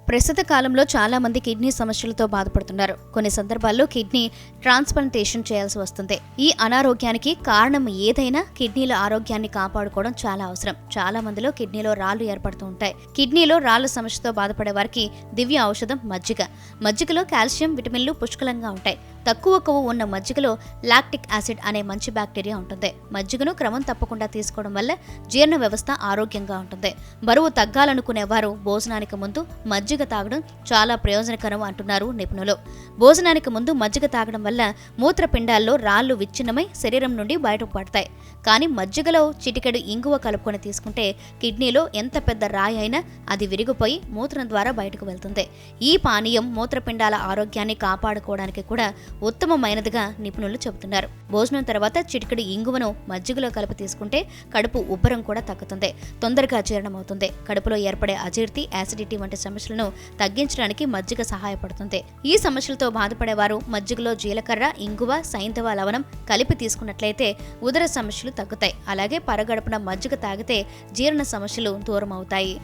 ప్రస్తుత కాలంలో చాలా మంది కిడ్నీ సమస్యలతో బాధపడుతున్నారు. కొన్ని సందర్భాల్లో కిడ్నీ ట్రాన్స్‌ప్లాంటేషన్ చేయాల్సి వస్తుంది. ఈ అనారోగ్యానికి కారణం ఏదైనా కిడ్నీల ఆరోగ్యాన్ని కాపాడుకోవడం చాలా అవసరం. చాలా మందిలో కిడ్నీలో రాళ్లు ఏర్పడుతూ ఉంటాయి. కిడ్నీలో రాళ్ల సమస్యతో బాధపడే వారికి దివ్య ఔషధం మజ్జిగ. మజ్జిగలో కాల్షియం, విటమిన్లు పుష్కలంగా ఉంటాయి. తక్కువ కొవ్వు ఉన్న మజ్జిగలో లాక్టిక్ యాసిడ్ అనే మంచి బ్యాక్టీరియా ఉంటుంది. మజ్జిగను క్రమం తప్పకుండా తీసుకోవడం వల్ల జీర్ణ వ్యవస్థ ఆరోగ్యంగా ఉంటుంది. బరువు తగ్గాలనుకునేవారు భోజనానికి ముందు మజ్జిగ తాగడం చాలా ప్రయోజనకరం అంటున్నారు నిపుణులు. భోజనానికి ముందు మజ్జిగ తాగడం వల్ల మూత్రపిండాల్లో రాళ్లు విచ్ఛిన్నమై శరీరం నుండి బయటకు పడతాయి. కానీ మజ్జిగలో చిటికెడు ఇంగువ కలుపుకొని తీసుకుంటే కిడ్నీలో ఎంత పెద్ద రాయి అయినా అది విరిగిపోయి మూత్రం ద్వారా బయటకు వెళ్తుంది. ఈ పానీయం మూత్రపిండాల ఆరోగ్యాన్ని కాపాడుకోవడానికి కూడా ఉత్తమమైనదిగా నిపుణులు చెబుతున్నారు. భోజనం తర్వాత చిటికెడు ఇంగువను మజ్జిగలో కలిపి తీసుకుంటే కడుపు ఉబ్బరం కూడా తగ్గుతుంది. తొందరగా జీర్ణమవుతుంది. కడుపులో ఏర్పడే అజీర్తి, యాసిడిటీ వంటి సమస్యలను తగ్గించడానికి మజ్జిగ సహాయపడుతుంది. ఈ సమస్యలతో బాధపడేవారు మజ్జిగలో జీలకర్ర, ఇంగువ, సైంధవ లవణం కలిపి తీసుకున్నట్లయితే ఉదర సమస్యలు తగ్గుతాయి. అలాగే పరగడుపున మజ్జిగ తాగితే జీర్ణ సమస్యలు దూరం అవుతాయి.